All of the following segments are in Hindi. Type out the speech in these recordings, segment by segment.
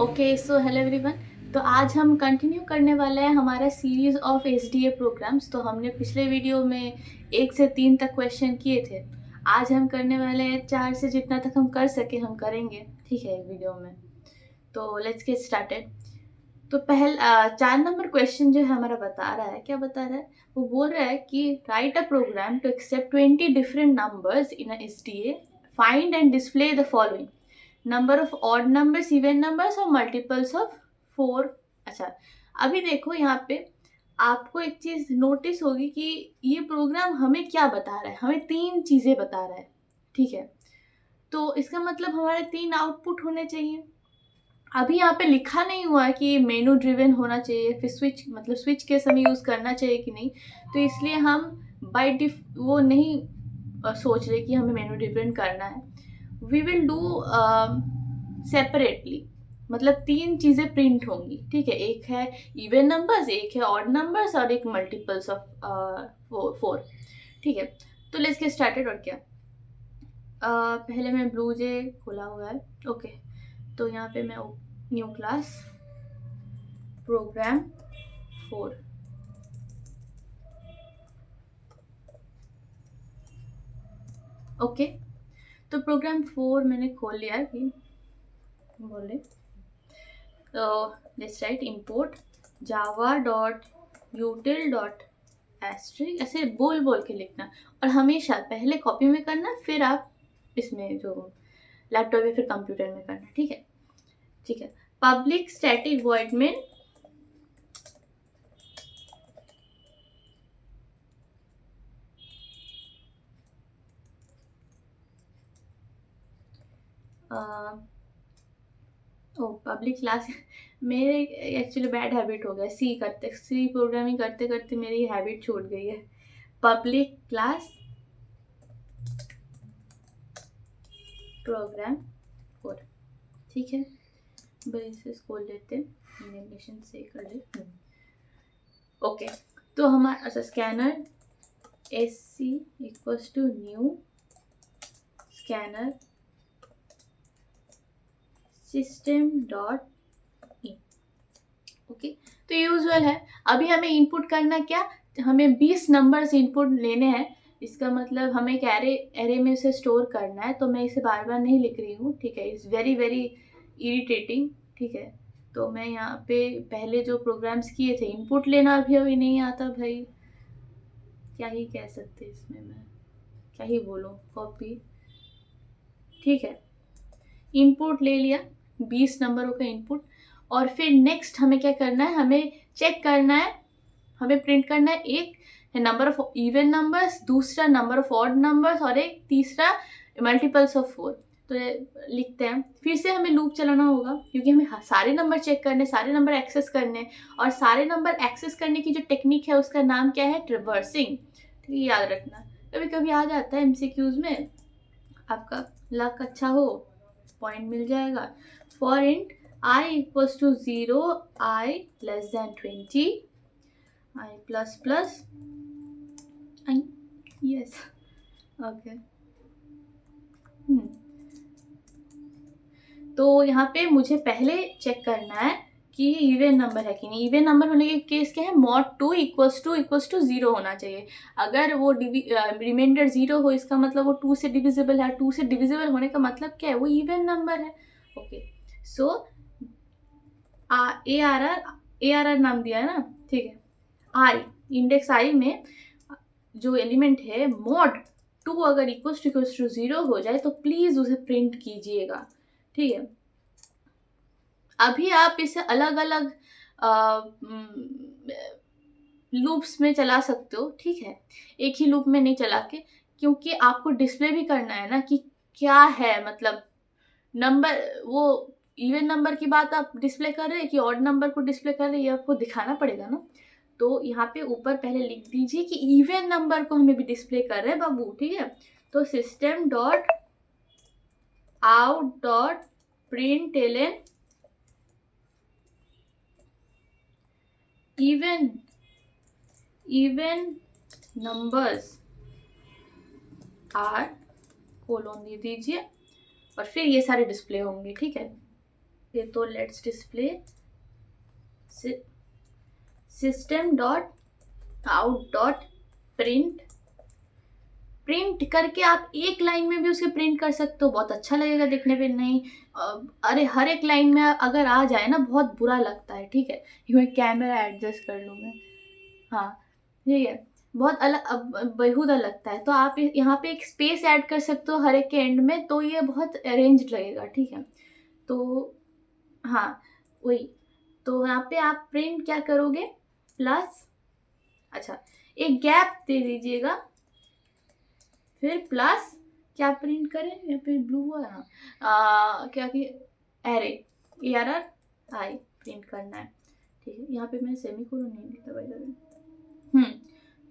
Okay so hello everyone. तो आज हम कंटिन्यू करने वाले हैं हमारा सीरीज़ ऑफ एसडीए प्रोग्राम्स। तो हमने पिछले वीडियो में 1 से 3 तक क्वेश्चन किए थे। आज हम करने वाले हैं 4 से जितना तक हम कर सके हम करेंगे, ठीक है, इस वीडियो में। तो लेट्स गेट स्टार्टेड। तो 4 नंबर क्वेश्चन जो है हमारा बता रहा है, क्या बता रहा है, वो बोल रहा है कि write a program to accept 20 different numbers in a SDA, find and display the following number of odd numbers, even numbers और मल्टीपल्स ऑफ 4। अच्छा, अभी देखो यहाँ पे आपको एक चीज़ नोटिस होगी कि ये प्रोग्राम हमें क्या बता रहा है, हमें 3 चीज़ें बता रहा है, ठीक है। तो इसका मतलब हमारे 3 आउटपुट होने चाहिए। अभी यहाँ पे लिखा नहीं हुआ है कि मेनू ड्रिवन होना चाहिए, फिर स्विच मतलब स्विच के समय यूज़ करना चाहिए कि नहीं। तो इसलिए हम बाई डिफ वो नहीं सोच रहे कि हमें मेनू ड्रिवन करना है। वी विल डू सेपरेटली, मतलब 3 चीज़ें प्रिंट होंगी, ठीक है। एक है इवन नंबर्स, एक है ऑड नंबर्स और एक मल्टीपल्स ऑफ 4, ठीक है। तो लेट्स गेट स्टार्टेड। और क्या, पहले मैं ब्लू जे खोला हुआ है, ओके। तो यहाँ पे मैं न्यू क्लास प्रोग्राम 4, ओके। तो प्रोग्राम 4 मैंने खोल लिया है, कि बोले तो लेट्स राइट import java.util.asterisk, ऐसे बोल बोल के लिखना। और हमेशा पहले कॉपी में करना, फिर आप इसमें जो लैपटॉप या फिर कंप्यूटर में करना, ठीक है, ठीक है। पब्लिक स्टैटिक वॉइड में ओ पब्लिक क्लास मेरे एक्चुअली बैड हैबिट हो गया, सी प्रोग्रामिंग करते करते मेरी हैबिट छूट गई है। पब्लिक क्लास प्रोग्राम 4, ठीक है। बड़े से खोल लेते हैं, एनिमेशन से कर ले, ओके। तो हमारा अच्छा scanner S C equals to new scanner system dot in, okay. तो यूजुअल है। अभी हमें इनपुट करना क्या, हमें 20 नंबर्स इनपुट लेने हैं। इसका मतलब हमें एक एरे में उसे स्टोर करना है। तो मैं इसे बार बार नहीं लिख रही हूँ, ठीक है, इट्स वेरी वेरी इरिटेटिंग, ठीक है। तो मैं यहाँ पे पहले जो प्रोग्राम्स किए थे, इनपुट लेना अभी नहीं आता भाई, क्या ही कह सकते इसमें, मैं क्या ही बोलूँ, कॉपी, ठीक है। इनपुट ले लिया, 20 नंबरों का इनपुट। और फिर नेक्स्ट हमें क्या करना है, हमें चेक करना है, हमें प्रिंट करना है, एक है नंबर ऑफ इवन नंबर्स, दूसरा नंबर ऑफ ऑड नंबर्स और एक तीसरा मल्टीपल्स ऑफ 4। तो लिखते हैं, फिर से हमें लूप चलाना होगा, क्योंकि हमें सारे नंबर चेक करने, सारे नंबर एक्सेस करने। और सारे नंबर एक्सेस करने की जो टेक्निक है उसका नाम क्या है, ट्रिवर्सिंग, ठीक है, याद रखना। कभी कभी आ जाता है एमसीक्यूज में, आपका लक अच्छा हो पॉइंट मिल जाएगा। For int I equals to 0, I less than 20, I plus plus I, yes, okay. तो यहाँ पे मुझे पहले चेक करना है कि ये इवन नंबर है कि नहीं। इवन नंबर होने के केस क्या है, मॉड 2 इक्वल्स टू 0 होना चाहिए। अगर वो रिमाइंडर 0 हो, इसका मतलब वो 2 से डिविजिबल है। 2 से डिविजिबल होने का मतलब क्या है, वो इवन नंबर है, okay. So A R R नाम दिया है ना, ठीक है। आई, इंडेक्स आई में जो एलिमेंट है मॉड 2 अगर इक्वल्स टू 0 हो जाए तो प्लीज़ उसे प्रिंट कीजिएगा, ठीक है। अभी आप इसे अलग अलग लूप्स में चला सकते हो, ठीक है, एक ही लूप में नहीं चला के, क्योंकि आपको डिस्प्ले भी करना है ना कि क्या है, मतलब नंबर, वो इवन नंबर की बात आप डिस्प्ले कर रहे हैं कि ऑड नंबर को डिस्प्ले कर रहे हैं, ये आपको दिखाना पड़ेगा ना। तो यहाँ पे ऊपर पहले लिख दीजिए कि इवन नंबर को हमें भी डिस्प्ले कर रहे हैं बाबू, ठीक है। तो system dot out dot print ln even numbers are colon दे दीजिए, और फिर ये सारे डिस्प्ले होंगे, ठीक है। ये तो let's display system dot out dot print करके आप एक लाइन में भी उसे प्रिंट कर सकते हो, बहुत अच्छा लगेगा देखने पे। नहीं अरे हर एक लाइन में अगर आ जाए ना बहुत बुरा लगता है, ठीक है। ये मैं कैमरा एडजस्ट कर लूँ मैं, हाँ ठीक है, बहुत अलग बेहुदा लगता है। तो आप यहाँ पे एक स्पेस ऐड कर सकते हो हर एक के एंड में, तो ये बहुत अरेंज्ड लगेगा, ठीक है। तो हाँ वही, तो यहाँ पे आप प्रिंट क्या करोगे, प्लस, अच्छा एक गैप दे दीजिएगा, फिर प्लस क्या प्रिंट करें, यहाँ पे ब्लू हुआ है, क्या कि एरे ARR आई प्रिंट करना है, ठीक है। यहाँ पे मैं सेमीकोलन नहीं लिखता भाई।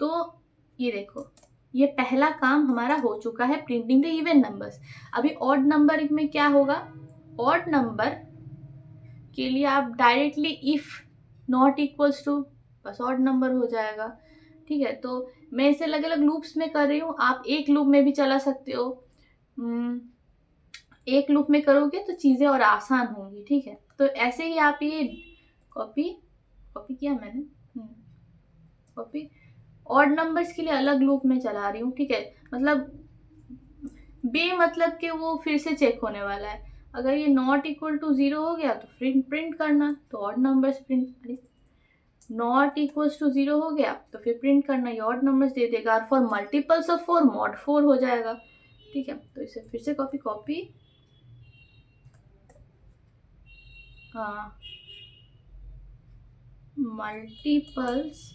तो ये देखो, ये पहला काम हमारा हो चुका है, प्रिंटिंग द इवन नंबर्स। अभी ऑड नंबर में क्या होगा, ऑड नंबर के लिए आप directly if not equals to, बस ऑड नंबर हो जाएगा, ठीक है। तो मैं इसे अलग अलग लूप्स में कर रही हूँ, आप एक लूप में भी चला सकते हो। एक लूप में करोगे तो चीज़ें और आसान होंगी, ठीक है। तो ऐसे ही आप ये कॉपी किया मैंने, कॉपी ऑड नंबर्स के लिए अलग लूप में चला रही हूँ, ठीक है। मतलब मतलब कि वो फिर से चेक होने वाला है। अगर ये नॉट इक्वल टू 0 हो गया तो प्रिंट करना, तो odd numbers print, not equals to 0 हो गया तो फिर प्रिंट करना, ये ऑड नंबर्स दे देगा। और फॉर मल्टीपल्स ऑफ 4 mod 4 हो जाएगा, ठीक है। तो इसे फिर से कॉपी हाँ, मल्टीपल्स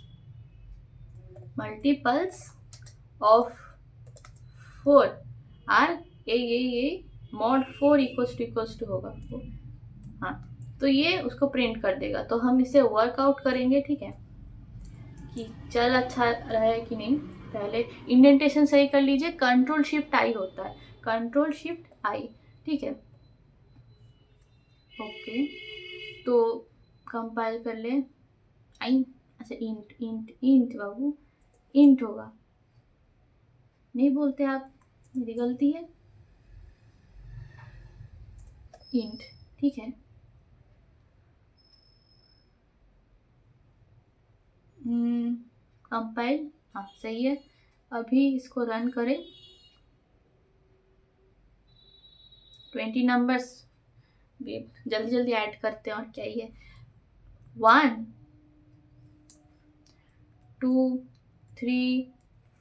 ऑफ 4 आर ये mod 4 इक्वल्स टू होगा, हाँ। तो ये उसको प्रिंट कर देगा। तो हम इसे वर्कआउट करेंगे, ठीक है, कि चल अच्छा रहे कि नहीं। पहले इंडेंटेशन सही कर लीजिए, Ctrl+Shift+I होता है, Ctrl+Shift+I, ठीक है। ओके, तो कंपाइल कर ले, आई, अच्छा इंट बाबू, इंट होगा, नहीं बोलते आप, मेरी गलती है, इंट, ठीक है। कंपाइल, हाँ सही है। अभी इसको रन करें, 20 नंबर्स जल्दी जल्दी ऐड करते हैं, और क्या ही है, 1 2 3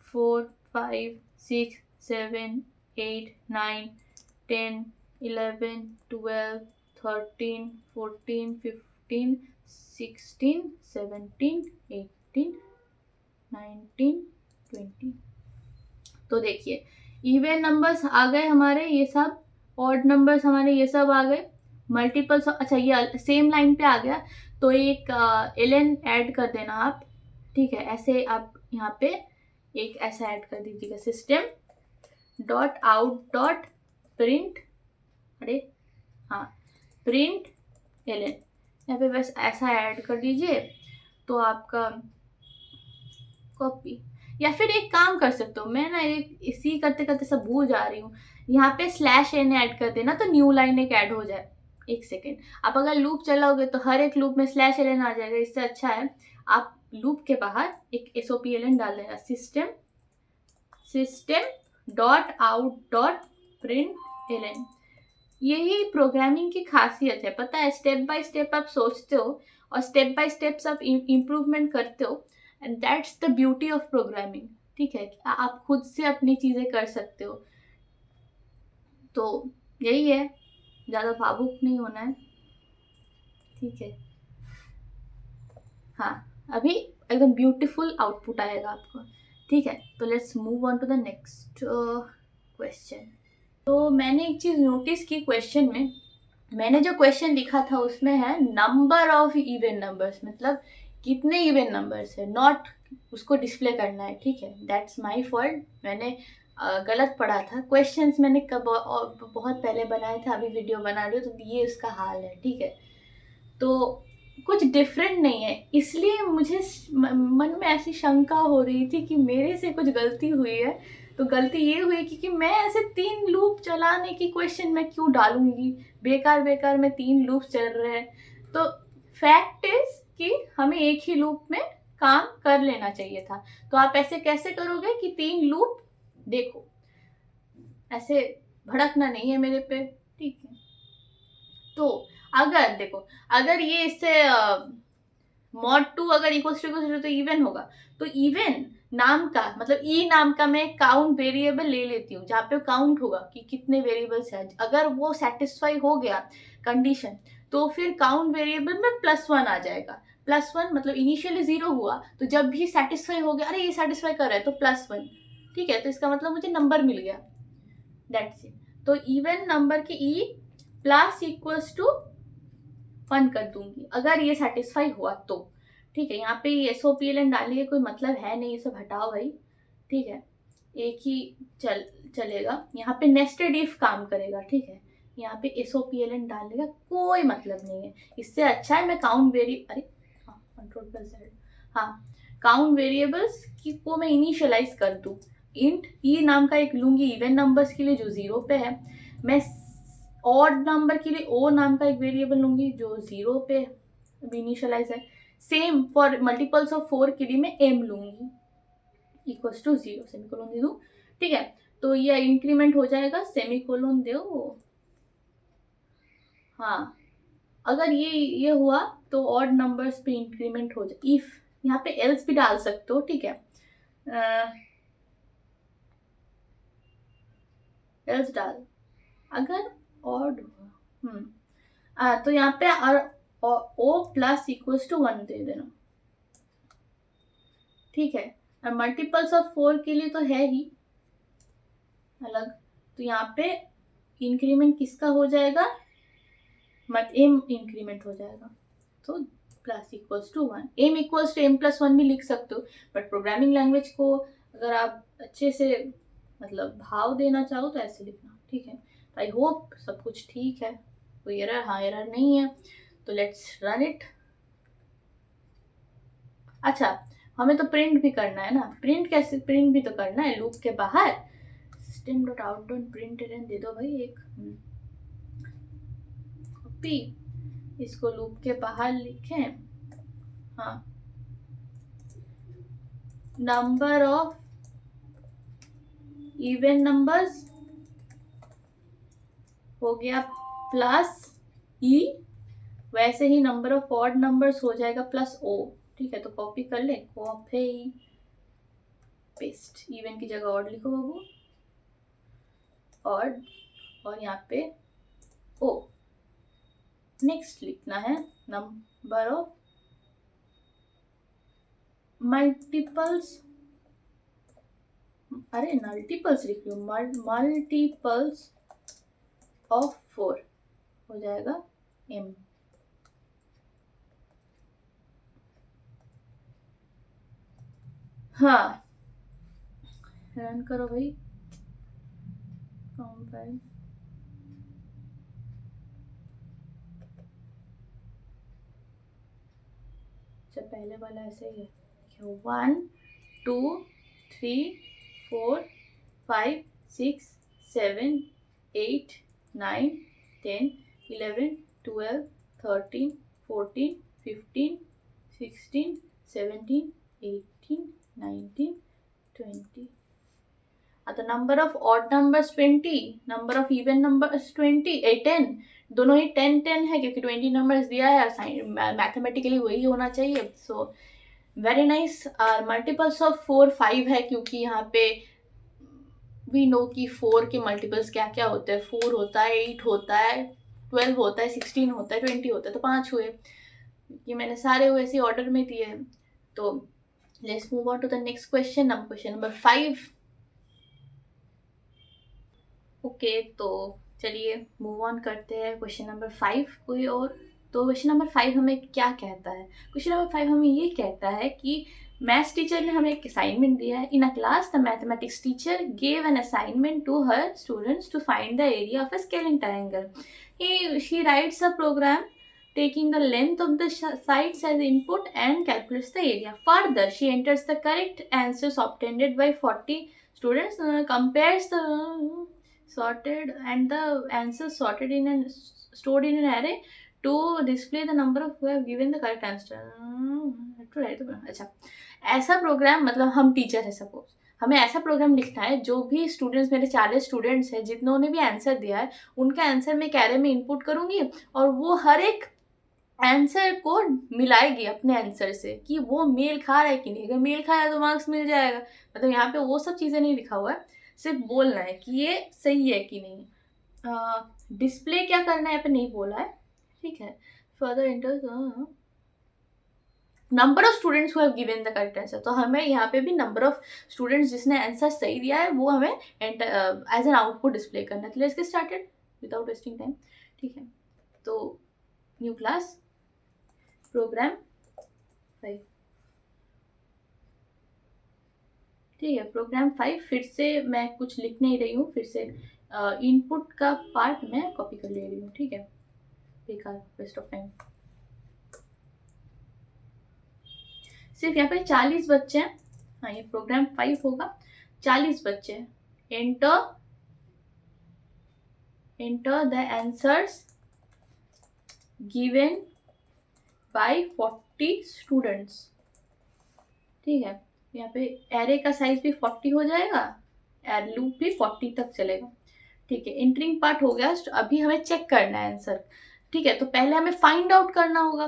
4 5 6 7 8 9 10 11 12 13 14 15 16 17 18 19 20। तो देखिए इवन नंबर्स आ गए हमारे, ये सब ऑड नंबर्स हमारे ये सब आ गए, मल्टीपल्स, अच्छा ये सेम लाइन पे आ गया। तो एक ln ऐड कर देना आप, ठीक है। ऐसे आप यहाँ पे एक ऐसा ऐड कर दीजिएगा, system dot out dot print, अरे हाँ, प्रिंट ln, यहाँ पे बस ऐसा ऐड कर दीजिए। तो आपका कॉपी, या फिर एक काम कर सकते हो, मैं ना एक इसी करते करते सब भूल जा रही हूँ, यहाँ पे /n ऐड कर देना, तो न्यू लाइन एक ऐड हो जाए। एक सेकेंड, आप अगर लूप चलाओगे तो हर एक लूप में /ln आ जाएगा। इससे अच्छा है आप लूप के बाहर एक SOPLN डाल देना, system dot out dot print ln। यही प्रोग्रामिंग की खासियत है, पता है। स्टेप बाय स्टेप आप सोचते हो और स्टेप बाय स्टेप्स आप इम्प्रूवमेंट करते हो, and that's the beauty of programming, ठीक है। आप खुद से अपनी चीज़ें कर सकते हो। तो यही है, ज़्यादा भावुक नहीं होना है, ठीक है। हाँ, अभी एकदम ब्यूटीफुल आउटपुट आएगा आपको, ठीक है। तो let's move on to the next question. तो मैंने एक चीज़ नोटिस की क्वेश्चन में, मैंने जो क्वेश्चन लिखा था उसमें है नंबर ऑफ इवन नंबर्स, मतलब कितने इवन नंबर्स है, नॉट उसको डिस्प्ले करना है, ठीक है। दैट्स माय फॉल्ट, मैंने गलत पढ़ा था। क्वेश्चंस मैंने कब बहुत पहले बनाए थे, अभी वीडियो बना रही हूँ, तो ये उसका हाल है, ठीक है। तो कुछ डिफरेंट नहीं है, इसलिए मुझे मन में ऐसी शंका हो रही थी कि मेरे से कुछ गलती हुई है। तो गलती ये हुई कि मैं ऐसे 3 लूप चलाने की क्वेश्चन में क्यों डालूंगी, बेकार बेकार में 3 लूप चल रहे हैं। तो फैक्ट इज कि हमें एक ही लूप में काम कर लेना चाहिए था। तो आप ऐसे कैसे करोगे कि 3 लूप, देखो ऐसे भड़कना नहीं है मेरे पे, ठीक है। तो अगर देखो, अगर ये इससे mod 2 अगर इक्वल्स टू तो इवन होगा, तो इवन नाम का मतलब ई नाम का मैं काउंट वेरिएबल ले लेती हूँ, जहाँ पे काउंट होगा कि कितने वेरिएबल्स है। अगर वो सेटिस्फाई हो गया कंडीशन, तो फिर काउंट वेरिएबल में +1 आ जाएगा। +1 मतलब इनिशियली 0 हुआ, तो जब भी सेटिस्फाई हो गया, अरे ये सेटिस्फाई कर रहा है तो +1, ठीक है। तो इसका मतलब मुझे नंबर मिल गया, दैट्स इट। तो इवन नंबर के ई प्लस इक्वल्स टू 1 कर दूंगी अगर ये सेटिस्फाई हुआ तो, ठीक है। यहाँ पे SOPLN डालने का कोई मतलब है नहीं, ये सब हटाओ भाई, ठीक है। एक ही चलेगा। यहाँ पे नेस्टेड इफ काम करेगा, ठीक है। यहाँ पे SOPLN डालने का कोई मतलब नहीं है। इससे अच्छा है मैं काउंट काउंट वेरिएबल्स को मैं इनिशियलाइज कर दूं। इंट ई नाम का एक लूंगी इवन नंबर्स के लिए जो 0 पे है। मैं ऑड नंबर के लिए ओ नाम का एक वेरिएबल लूंगी जो 0 पे इनिशियलाइज है। सेम फॉर मल्टीपल्स ऑफ 4 के लिए मैं m लूंगी इक्वल्स टू 0, सेमीकोलन दे दूं, ठीक है। तो ये इंक्रीमेंट हो जाएगा, सेमीकोलन दो। हाँ, अगर ये हुआ तो ऑड नंबर्स पे इंक्रीमेंट हो जाए। इफ यहाँ पे एल्स भी डाल सकते हो, ठीक है। एल्स डाल, अगर ऑड हुआ तो यहाँ पे ओ प्लस इक्वल्स टू 1 दे देना, ठीक है। और मल्टीपल्स ऑफ 4 के लिए तो है ही अलग, तो यहाँ पे इंक्रीमेंट किसका हो जाएगा, एम इंक्रीमेंट हो जाएगा। तो plus equals to 1, M equals to m+1 भी लिख सकते हो, बट प्रोग्रामिंग लैंग्वेज को अगर आप अच्छे से मतलब भाव देना चाहो तो ऐसे लिखना, ठीक है। तो आई होप सब कुछ ठीक है, कोई एरर, हाँ एरर नहीं है। तो लेट्स रन इट। अच्छा, हमें तो प्रिंट भी करना है ना। प्रिंट कैसे, प्रिंट भी तो करना है लूप के बाहर। system.out.println दे दो भाई एक कॉपी, इसको लूप के बाहर लिखें। हाँ, नंबर ऑफ इवन नंबर्स हो गया प्लस ई, वैसे ही नंबर ऑफ ऑड नंबर्स हो जाएगा प्लस ओ, ठीक है। तो कॉपी कर ले, कॉपी पेस्ट, इवन की जगह ऑड लिखो बाबू, ऑड, और यहाँ पे ओ। नेक्स्ट लिखना है नंबर ऑफ मल्टीपल्स, अरे मल्टीपल्स लिख लो, मल्टीपल्स ऑफ 4 हो जाएगा m। हाँ, रन करो भाई, कंपाइल। अच्छा, पहले वाला ऐसे ही है, 1 2 3 4 5 6 7 8 9 10 11 12 13 14 15 16 17 18 19 20। तो number of odd numbers 20, number of even numbers 10, दोनों ही 10 है क्योंकि 20 नंबर्स दिया है, मैथमेटिकली वही होना चाहिए। So very nice. Multiples of 4 5 है क्योंकि यहाँ पे वी नो कि 4 के मल्टीपल्स क्या क्या होते हैं। 4 होता है, 8 होता है, 12 होता है, 16 होता है, 20 होता है, तो 5 हुए। ये मैंने सारे वैसे ऑर्डर में दिए हैं। तो let's move on to the next question, question number 5। Okay, तो चलिए मूव ऑन करते हैं क्वेश्चन नंबर 5 कोई और। तो क्वेश्चन नंबर 5 हमें क्या कहता है? क्वेश्चन नंबर 5 हमें ये कहता है कि मैथ्स टीचर ने हमें एक असाइनमेंट दिया है। In a class the mathematics teacher gave an assignment to her students to find the area of a scalene triangle. She writes a program taking the length of the sides as input and calculates the area. Further, she enters the correct answers obtained by 40 students compares the sorted and the answers sorted in and stored in an array to display the number of who have given the correct answer. अच्छा, ऐसा प्रोग्राम, मतलब हम टीचर है सपोज, हमें ऐसा प्रोग्राम लिखना है जो भी स्टूडेंट्स, मेरे 40 स्टूडेंट्स हैं, जिन्होंने भी आंसर दिया है उनका आंसर मैं कैरे में इनपुट करूंगी और वो हर एक आंसर को मिलाएगी अपने आंसर से कि वो मेल खा रहा है कि नहीं। अगर मेल खाया तो मार्क्स मिल जाएगा। मतलब यहाँ पे वो सब चीज़ें नहीं लिखा हुआ है, सिर्फ बोलना है कि ये सही है कि नहीं। डिस्प्ले क्या करना है यहाँ पे नहीं बोला है, ठीक है। Further inter number of students who have given the correct answer, तो हमें यहाँ पे भी नंबर ऑफ स्टूडेंट्स जिसने आंसर सही दिया है वो हमें एज एन आउटपुट डिस्प्ले करना है। तो let's get started without wasting time, ठीक है। तो न्यू क्लास प्रोग्राम 5, ठीक है। प्रोग्राम 5 फिर से मैं कुछ लिख नहीं रही हूँ, फिर से इनपुट का पार्ट मैं कॉपी कर ले रही हूँ, ठीक है। बेकार वेस्ट ऑफ टाइम। सिर्फ यहाँ पे 40 बच्चे हैं। हाँ, ये प्रोग्राम 5 होगा। 40 बच्चे हैं। Enter the answers given by 40 students, ठीक है। यहाँ पे एरे का साइज भी 40 हो जाएगा, एड लूप भी 40 तक चलेगा, ठीक है। एंटरिंग पार्ट हो गया। तो अभी हमें चेक करना है आंसर, ठीक है। तो पहले हमें फाइंड आउट करना होगा।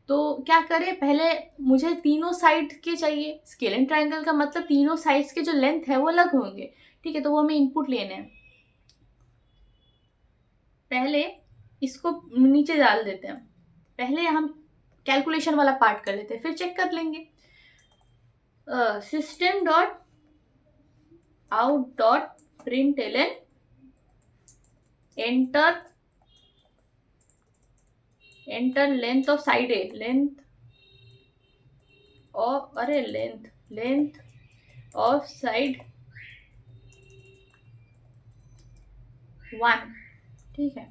तो क्या करें, पहले मुझे तीनों साइड के चाहिए। स्केल एंड ट्रायंगल का मतलब तीनों साइड्स के जो लेंथ है वो अलग होंगे, ठीक है। तो वो हमें इनपुट लेने हैं। पहले इसको नीचे डाल देते हैं, पहले हम कैलकुलेशन वाला पार्ट कर लेते हैं, फिर चेक कर लेंगे। System dot out dot println enter length of side A, length of side 1, ठीक है।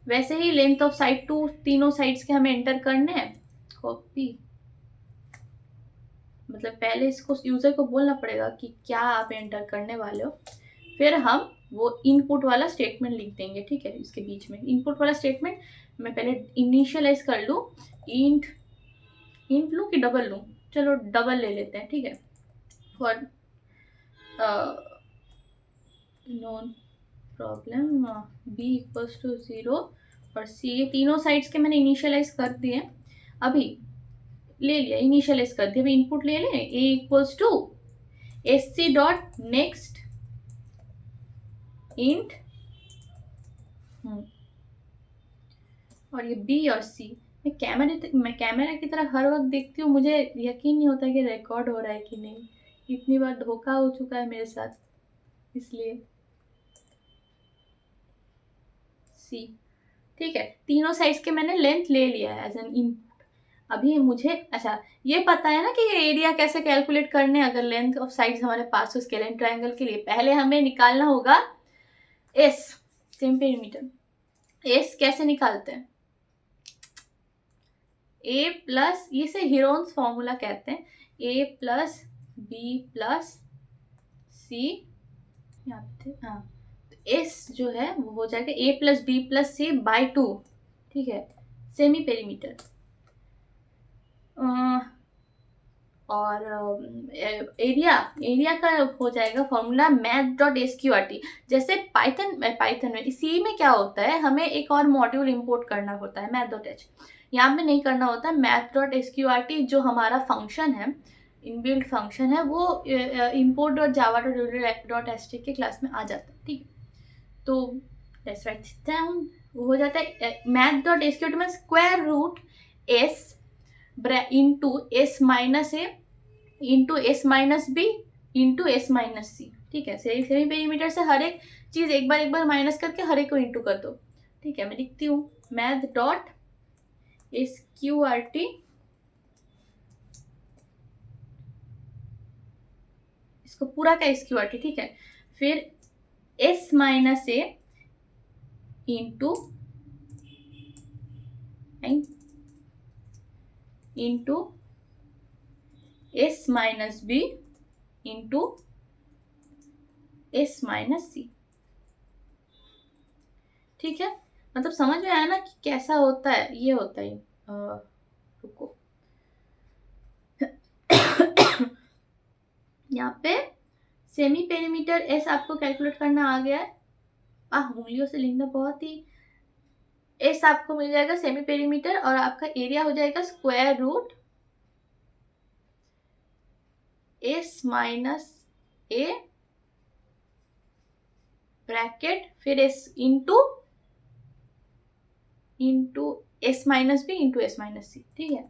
वैसे ही लेंथ ऑफ साइड 2, तीनों साइड्स के हमें एंटर करने हैं। कॉपी, मतलब पहले इसको यूजर को बोलना पड़ेगा कि क्या आप एंटर करने वाले हो, फिर हम वो इनपुट वाला स्टेटमेंट लिख देंगे, ठीक है। इसके बीच में इनपुट वाला स्टेटमेंट मैं पहले इनिशियलाइज कर लूँ। इंट लूँ कि डबल लूँ, चलो डबल ले लेते हैं, ठीक है। For non problem B equals to 0 और सी, तीनों साइड्स के मैंने इनिशियलाइज कर दिए। अभी ले लिया, इनिशियलाइज कर दिया। अभी इनपुट ले लें, a equals to sc dot next int, और ये बी और सी। मैं कैमरा की तरह हर वक्त देखती हूँ, मुझे यकीन नहीं होता कि रिकॉर्ड हो रहा है कि नहीं। इतनी बार धोखा हो चुका है मेरे साथ, इसलिए सी, ठीक है। तीनों साइड्स के मैंने लेंथ ले लिया है एज एन इनपुट। अभी मुझे अच्छा ये पता है ना कि ये एरिया कैसे कैलकुलेट करने, अगर लेंथ ऑफ साइड्स हमारे पास हो स्केल एंड ट्रायंगल के लिए। पहले हमें निकालना होगा एस, सेम पेरीमीटर। एस कैसे निकालते हैं, ए प्लस, इसे हीरोन्स फॉर्मूला कहते हैं, ए प्लस बी प्लस सी, यहाँ पे हाँ। तो एस जो है वो हो जाएगा a plus b plus c by 2, ठीक है। Semi perimeter. और एरिया का हो जाएगा फॉर्मूला मैथ डॉट SQRT। जैसे पाइथन में सी में क्या होता है, हमें एक और मॉड्यूल इंपोर्ट करना होता है मैथ डॉट एच, यहाँ पे नहीं करना होता। मैथ डॉट SQRT जो हमारा फंक्शन है, इनबिल्ट फंक्शन है, वो import dot Java dot string के क्लास में आ जाता है, ठीक है। तो लेट्स राइट डाउन, वो हो जाता है मैथ डॉट SQRT में square root s into s minus a into s minus b into s minus c, ठीक है। सेमी पेरीमीटर से हर एक चीज एक बार माइनस करके हर एक को इंटू कर दो, ठीक है। मैं लिखती हूँ मैथ डॉट SQRT, इसको पूरा का SQRT, ठीक है। फिर s minus a into s minus b into s minus c. ठीक है, मतलब समझ में आया ना कि कैसा होता है, ये होता है। रुको यहाँ पे सेमी पेरीमीटर एस आपको कैलकुलेट करना आ गया है। उंगलियों से लिखना बहुत ही। एस आपको मिल जाएगा सेमी पेरीमीटर, और आपका एरिया हो जाएगा square root s minus a bracket फिर s into s minus b into s minus c. ठीक है,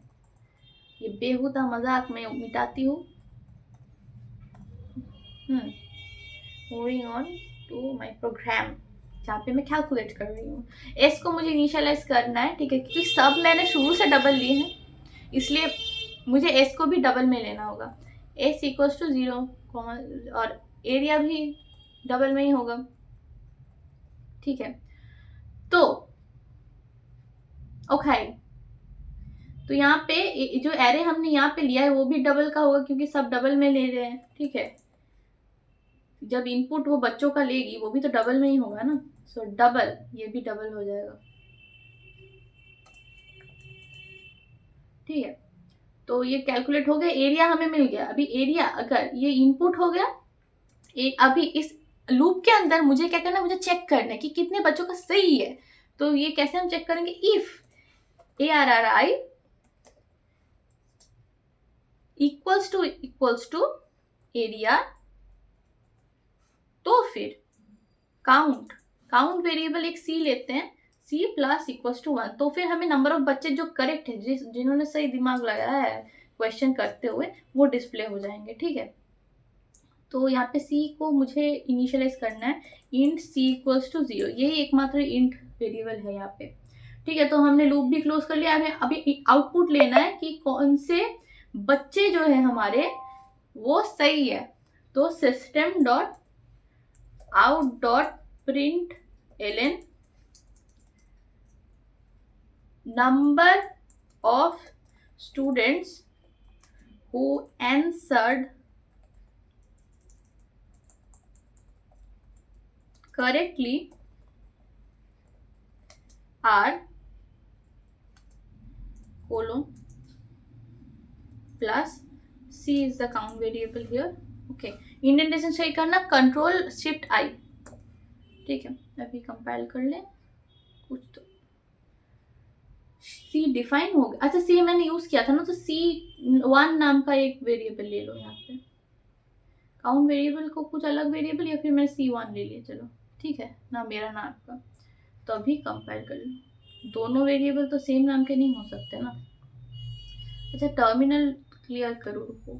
ये बेहुदा मजाक में मिटाती हूँ। Moving on to my program, जहाँ पे मैं कैलकुलेट कर रही हूँ। एस को मुझे इनिशियलाइज करना है, ठीक है, क्योंकि सब मैंने शुरू से डबल लिए हैं, इसलिए मुझे एस को भी डबल में लेना होगा। एस इक्वल्स टू 0, और एरिया भी डबल में ही होगा। ठीक है, तो ओके, तो यहाँ पे जो एरे हमने यहाँ पे लिया है वो भी डबल का होगा, क्योंकि सब डबल में ले रहे हैं। ठीक है, जब इनपुट वो बच्चों का लेगी वो भी तो डबल में ही होगा ना, सो डबल, ये भी डबल हो जाएगा। ठीक है, तो ये कैलकुलेट हो गया, एरिया हमें मिल गया। अभी एरिया अगर ये इनपुट हो गया, अभी इस लूप के अंदर मुझे क्या करना है, मुझे चेक करना है कि कितने बच्चों का सही है। तो ये कैसे हम चेक करेंगे, if ARRI equals to area, तो फिर काउंट वेरिएबल एक सी लेते हैं, सी प्लस इक्वल्स टू 1, तो फिर हमें नंबर ऑफ बच्चे जो करेक्ट है, जिन्होंने सही दिमाग लगाया है क्वेश्चन करते हुए, वो डिस्प्ले हो जाएंगे। ठीक है, तो यहाँ पे सी को मुझे इनिशियलाइज करना है, इंट सी इक्वल्स टू 0, यही एकमात्र इंट वेरिएबल है यहाँ पे। ठीक है, तो हमने लूप भी क्लोज कर लिया। हमें अभी आउटपुट लेना है कि कौन से बच्चे जो है हमारे वो सही है। तो system dot out dot print L N number of students who answered correctly are colon plus c is the count variable here. okay, indentation सही करना, कंट्रोल शिफ्ट आई। ठीक है, अभी कंपाइल कर ले कुछ तो। सी डिफाइन हो गया, अच्छा सी मैंने यूज किया था ना, तो C1 नाम का एक वेरिएबल ले लो यहाँ पे। काउंट वेरिएबल को कुछ अलग वेरिएबल, या फिर मैं C1 ले लिया, चलो ठीक है ना, मेरा ना आपका। तो अभी कंपेयर कर लो, दोनों वेरिएबल तो सेम नाम के नहीं हो सकते ना। अच्छा, टर्मिनल क्लियर करो, रुको,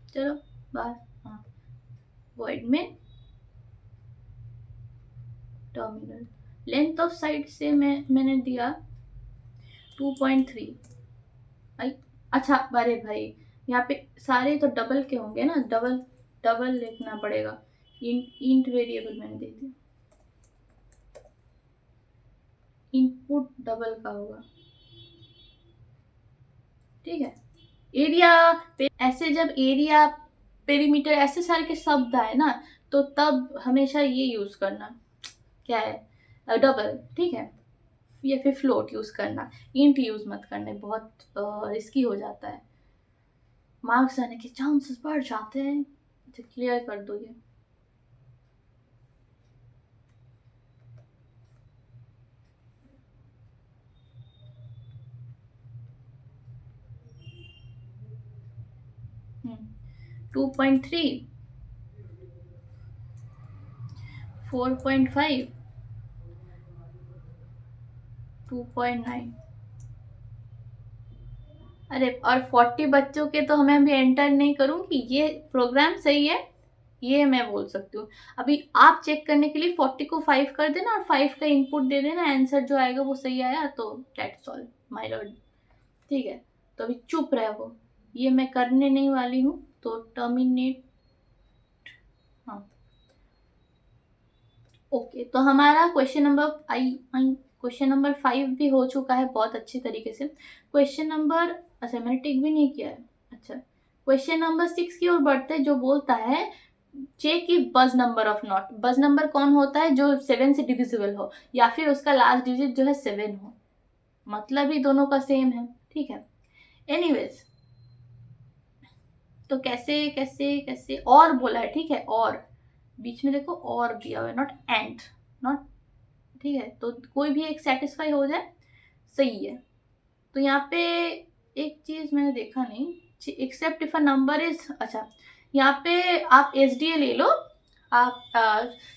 चलो बाहर। हाँ, वॉइड में टर्मिनल, लेंथ ऑफ साइड से मैंने दिया 2.3। अच्छा अरे भाई, यहाँ पे सारे तो डबल के होंगे ना, डबल लिखना पड़ेगा। इंट वेरिएबल मैंने दे दिया, इनपुट डबल का होगा। ठीक है, एरिया ऐसे, जब एरिया पेरीमीटर ऐसे सारे के शब्द आए ना, तो तब हमेशा ये यूज करना, क्या है, डबल। ठीक है, या फिर फ्लोट यूज करना, इंट यूज मत करना, बहुत रिस्की हो जाता है, मार्क्स आने के चांसेस बढ़ जाते हैं। तो क्लियर कर दो ये। हम्म, 2.3, 4.5, 2.9। अरे, और 40 बच्चों के तो हमें अभी एंटर नहीं करूँगी, ये प्रोग्राम सही है, ये मैं बोल सकती हूँ। अभी आप चेक करने के लिए 40 को 5 कर देना, और 5 का इनपुट दे देना, आंसर जो आएगा वो सही आया तो दैट्स ऑल माय लॉर्ड। ठीक है, तो अभी चुप रहो, ये मैं करने नहीं वाली हूँ, तो टर्मिनेट। हाँ, ओके, तो हमारा क्वेश्चन नंबर 5 भी हो चुका है बहुत अच्छे तरीके से। क्वेश्चन नंबर अच्छा मैंने टिक भी नहीं किया है। अच्छा क्वेश्चन नंबर 6 की ओर बढ़ते जो बोलता है चेक इफ बज नंबर ऑफ नॉट। बज नंबर कौन होता है? जो 7 से डिविजिबल हो या फिर उसका लास्ट डिजिट जो है 7 हो। मतलब ही दोनों का सेम है, ठीक है। एनीवेज तो कैसे कैसे कैसे और बोला है, ठीक है, और बीच में देखो और दिया हुआ है, नॉट एंड, नॉट, ठीक है। तो कोई भी एक सेटिस्फाई हो जाए सही है। तो यहाँ पे एक चीज मैंने देखा नहीं, except if a number is, अच्छा यहाँ पे आप SDA ले लो, आप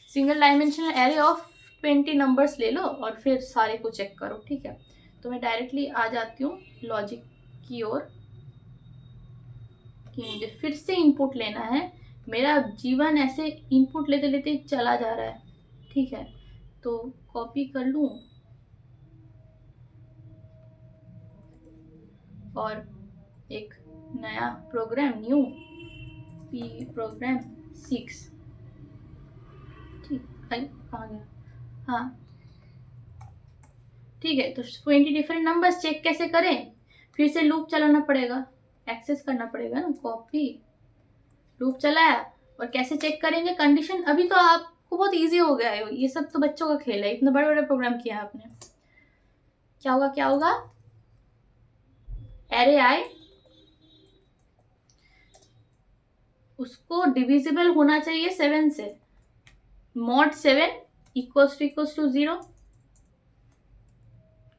single dimensional array of 20 numbers ले लो और फिर सारे को चेक करो, ठीक है। तो मैं डायरेक्टली आ जाती हूँ लॉजिक की ओर कि मुझे फिर से इनपुट लेना है। मेरा जीवन ऐसे इनपुट लेते लेते चला जा रहा है, ठीक है। तो कॉपी कर लूँ और एक नया प्रोग्राम, न्यू प्रोग्राम 6, ठीक, कहाँ गया, हाँ ठीक है। तो 20 डिफरेंट नंबर्स चेक कैसे करें? फिर से लूप चलाना पड़ेगा, एक्सेस करना पड़ेगा ना, कॉपी, लूप चलाया। और कैसे चेक करेंगे कंडीशन? अभी तो आपको बहुत इजी हो गया है, ये सब तो बच्चों का खेल है, इतने बड़े बड़े प्रोग्राम किया है आपने। क्या होगा क्या होगा? एरे आई, उसको डिविजिबल होना चाहिए 7 से, मॉड 7 इक्वल्स टू 0,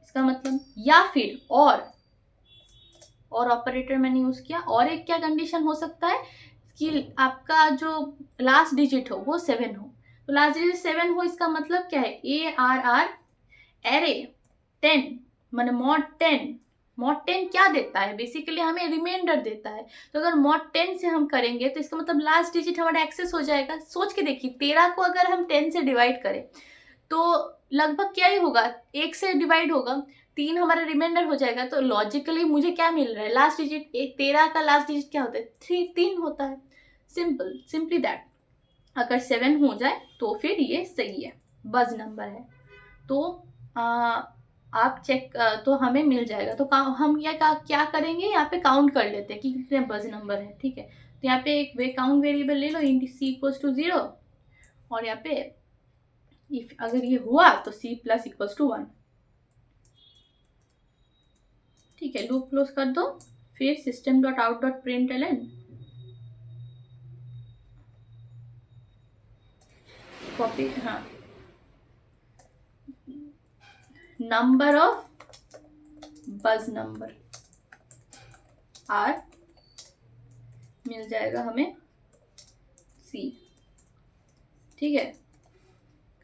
इसका मतलब, या फिर और ऑपरेटर मैंने यूज किया। और एक क्या कंडीशन हो सकता है कि आपका जो लास्ट डिजिट हो वो 7 हो। तो लास्ट डिजिट 7 हो इसका मतलब क्या है? ARR एरे 10 माने मॉड 10 क्या देता है? बेसिकली हमें रिमाइंडर देता है। तो अगर मॉड 10 से हम करेंगे तो इसका मतलब लास्ट डिजिट हमारा एक्सेस हो जाएगा। सोच के देखिए, 13 को अगर हम 10 से डिवाइड करें तो लगभग क्या ही होगा, 1 से डिवाइड होगा, 3 हमारा रिमाइंडर हो जाएगा। तो लॉजिकली मुझे क्या मिल रहा है? लास्ट डिजिट, 13 का लास्ट डिजिट क्या होता है? 3 होता है। Simply that. अगर 7 हो जाए तो फिर ये सही है, बज नंबर है। तो आप चेक, तो हमें मिल जाएगा। तो हम क्या करेंगे, यहाँ पे काउंट कर लेते हैं कि कितने बज नंबर है, ठीक है। तो यहाँ पे एक काउंट वेरिएबल ले लो, इंट C इक्वल्स टू 0, और यहाँ पे इफ अगर ये हुआ तो C प्लस इक्वल्स टू 1, ठीक है। लूप क्लोज कर दो, फिर system dot out dot println, copy, हाँ, number of buzz number are मिल जाएगा हमें C, ठीक है।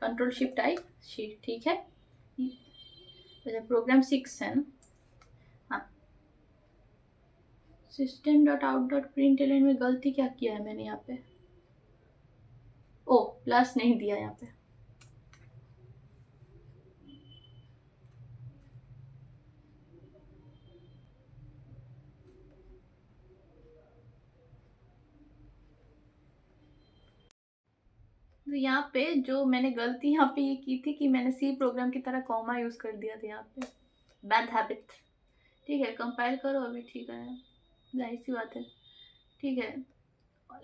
कंट्रोल शिफ्ट आई, ठीक है। प्रोग्राम 6 है ना, हाँ। System dot out dot println में गलती क्या किया है मैंने यहाँ पे? ओ, प्लस नहीं दिया यहाँ पे। तो यहाँ पे जो मैंने गलती यहाँ पे ये की थी कि मैंने C प्रोग्राम की तरह कॉमा यूज कर दिया था यहाँ पे, बैड हैबिट, ठीक है। कंपाइल करो, अभी ठीक है, जाहिर सी बात है, ठीक है।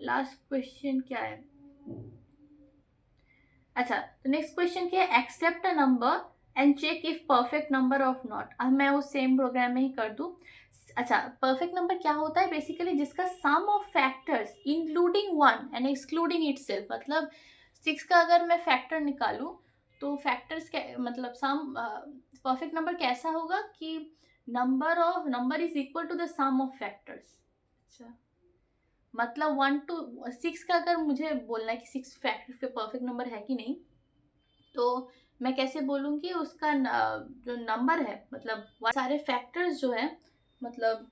लास्ट क्वेश्चन क्या है? अच्छा, तो नेक्स्ट क्वेश्चन क्या है? Except a number and check if perfect number of not. अब मैं उस सेम प्रोग्राम में ही कर दूं। अच्छा, परफेक्ट नंबर क्या होता है? बेसिकली जिसका sum of factors including 1 and excluding itself. मतलब 6 का अगर मैं फैक्टर निकालूं तो फैक्टर्स क्या मतलब, सम, परफेक्ट नंबर कैसा होगा कि number is equal to the sum of factors. अच्छा, मतलब 1 to 6 का अगर मुझे बोलना है कि 6 फैक्टर परफेक्ट नंबर है कि नहीं, तो मैं कैसे बोलूँगी उसका जो नंबर है, मतलब सारे फैक्टर्स जो है, मतलब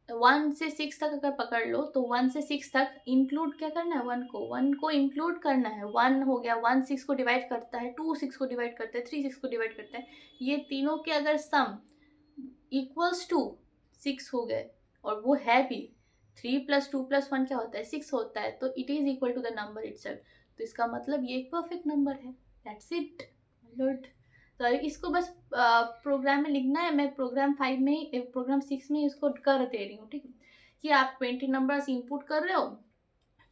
1 से 6 तक अगर पकड़ लो तो 1 से 6 तक इंक्लूड क्या करना है? 1 को इंक्लूड करना है। 1 हो गया, 1 6 को डिवाइड करता है, 2 6 को डिवाइड करता है, 3 6 को डिवाइड करता है। ये तीनों के अगर सम इक्वल्स टू 6 हो गए, और वो है भी 3 + 2 + 1 क्या होता है? 6 होता है, तो it is equal to the number itself. तो इसका मतलब ये एक परफेक्ट नंबर है। That's it lord. तो इसको बस प्रोग्राम में लिखना है। मैं प्रोग्राम 5 में ही, प्रोग्राम 6 में इसको कर दे रही हूँ, ठीक है। कि आप 20 नंबर्स इनपुट कर रहे हो,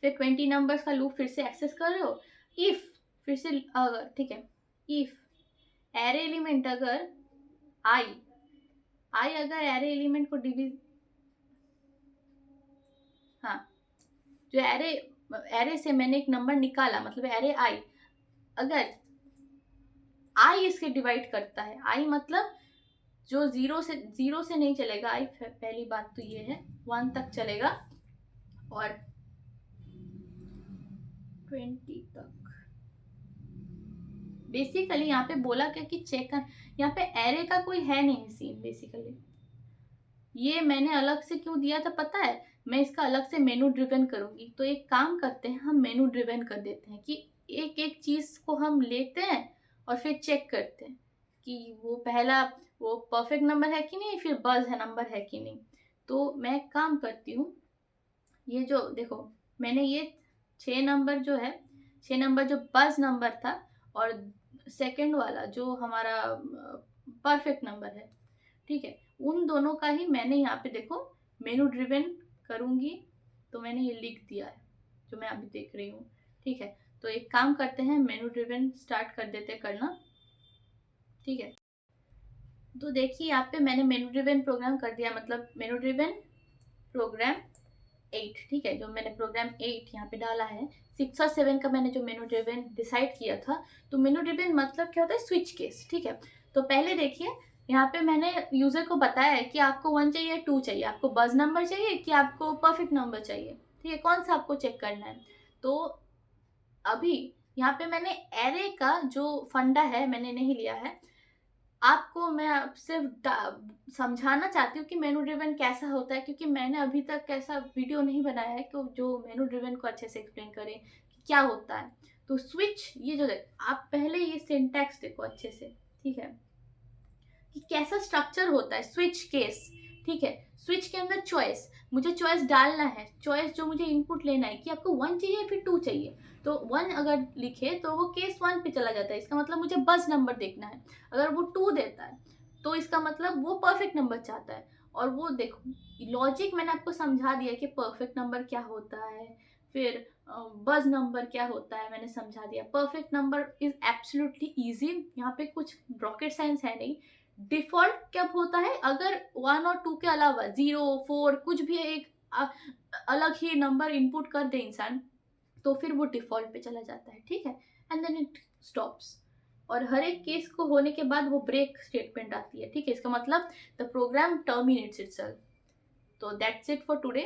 फिर 20 नंबर्स का लूप फिर से एक्सेस कर रहे हो। इफ फिर से अगर, ठीक है, इफ एरे एलिमेंट अगर आई अगर एरे एलिमेंट को हाँ, जो एरे से मैंने एक नंबर निकाला, मतलब एरे आई, अगर आई इसके डिवाइड करता है, आई मतलब जो जीरो से नहीं चलेगा आई, पहली बात तो ये है, 1 तक चलेगा और 20 तक। बेसिकली यहाँ पे बोला क्या कि चेक कर, यहाँ पे एरे का कोई है नहीं सीन। बेसिकली ये मैंने अलग से क्यों दिया था पता है, मैं इसका अलग से मेनू ड्रिवन करूंगी। तो एक काम करते हैं, हम मेनू ड्रिवन कर देते हैं कि एक एक चीज को हम लेते हैं और फिर चेक करते हैं कि वो पहला वो परफेक्ट नंबर है कि नहीं, फिर बज है नंबर है कि नहीं। तो मैं एक काम करती हूँ, ये जो देखो मैंने ये 6 नंबर जो है, 6 नंबर जो बज नंबर था और सेकंड वाला जो हमारा परफेक्ट नंबर है, ठीक है, उन दोनों का ही मैंने यहाँ पे देखो मेनू ड्रिवन करूँगी। तो मैंने ये लिख दिया है जो मैं अभी देख रही हूँ, ठीक है। तो एक काम करते हैं, मेनू ड्रिवन स्टार्ट कर देते करना, ठीक है। तो देखिए यहाँ पे मैंने मेनू ड्रिवन प्रोग्राम कर दिया, मतलब मेनू ड्रिवन प्रोग्राम 8, ठीक है। जो मैंने प्रोग्राम 8 यहाँ पे डाला है, 6 और 7 का मैंने जो मेनू ड्रिवन डिसाइड किया था। तो मेनू ड्रिवन मतलब क्या होता है, स्विच केस, ठीक है। तो पहले देखिए यहाँ पे मैंने यूजर को बताया है कि आपको 1 चाहिए, 2 चाहिए, आपको बज नंबर चाहिए कि आपको परफेक्ट नंबर चाहिए, ठीक है, कौन सा आपको चेक करना है। तो अभी यहाँ पे मैंने एरे का जो फंडा है मैंने नहीं लिया है। आपको मैं सिर्फ समझाना चाहती हूँ कि मेनू ड्रिवन कैसा होता है, क्योंकि मैंने अभी तक ऐसा वीडियो नहीं बनाया है कि जो मेनू ड्रिवन को अच्छे से एक्सप्लेन करे कि क्या होता है। तो स्विच, ये जो आप पहले ये सिंटैक्स देखो अच्छे से, ठीक है, कि कैसा स्ट्रक्चर होता है स्विच केस, ठीक है। स्विच के अंदर चॉइस, मुझे चॉइस डालना है, चॉइस जो मुझे इनपुट लेना है कि आपको 1 चाहिए फिर 2 चाहिए। तो 1 अगर लिखे तो वो केस 1 पे चला जाता है, इसका मतलब मुझे बस नंबर देखना है। अगर वो 2 देता है तो इसका मतलब वो परफेक्ट नंबर चाहता है। और वो देखो लॉजिक मैंने आपको समझा दिया कि परफेक्ट नंबर क्या होता है, फिर बज नंबर क्या होता है, मैंने समझा दिया। Perfect number is absolutely easy, यहाँ पे कुछ रॉकेट साइंस है नहीं। डिफॉल्ट कब होता है, अगर 1 और 2 के अलावा 0, 4 कुछ भी एक अलग ही नंबर इनपुट कर दे इंसान, तो फिर वो डिफॉल्ट पे चला जाता है, ठीक है, एंड देन इट स्टॉप्स। और हर एक केस को होने के बाद वो ब्रेक स्टेटमेंट आती है, ठीक है, इसका मतलब द प्रोग्राम टर्मिनेट्स इटसेल्फ। तो that's it for today.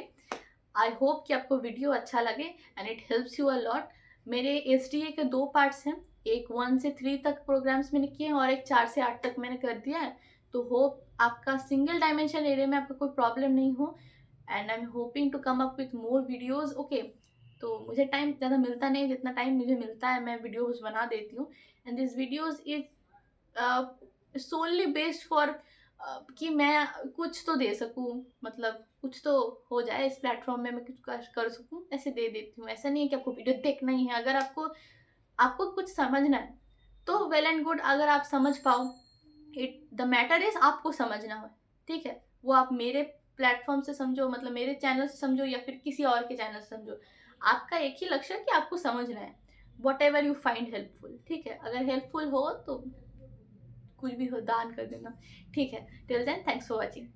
I hope कि आपको वीडियो अच्छा लगे and it helps you a lot. मेरे SDA के 2 पार्ट्स हैं, एक 1 से 3 तक प्रोग्राम्स मैंने किए हैं और एक 4 से 8 तक मैंने कर दिया है। तो होप आपका सिंगल डायमेंशन एरिया में आपका कोई प्रॉब्लम नहीं हो, and I am hoping to come up with more videos, okay. तो मुझे टाइम ज़्यादा मिलता नहीं, जितना टाइम मुझे मिलता है मैं वीडियोज़ बना देती हूँ। And this videos is solely based for कि मैं कुछ तो दे सकूँ, मतलब कुछ तो हो जाए इस प्लेटफॉर्म में, मैं कुछ कर सकूँ, ऐसे दे देती हूँ। ऐसा नहीं है कि आपको वीडियो देखना ही है। अगर आपको कुछ समझना है तो वेल एंड गुड, अगर आप समझ पाओ, इट द मैटर इज आपको समझना हो, ठीक है। वो आप मेरे प्लेटफॉर्म से समझो, मतलब मेरे चैनल से समझो या फिर किसी और के चैनल से समझो, आपका एक ही लक्ष्य है कि आपको समझना है, what ever you find helpful, ठीक है। अगर हेल्पफुल हो तो कुछ भी हो दान कर देना, ठीक है। Till then thanks for watching.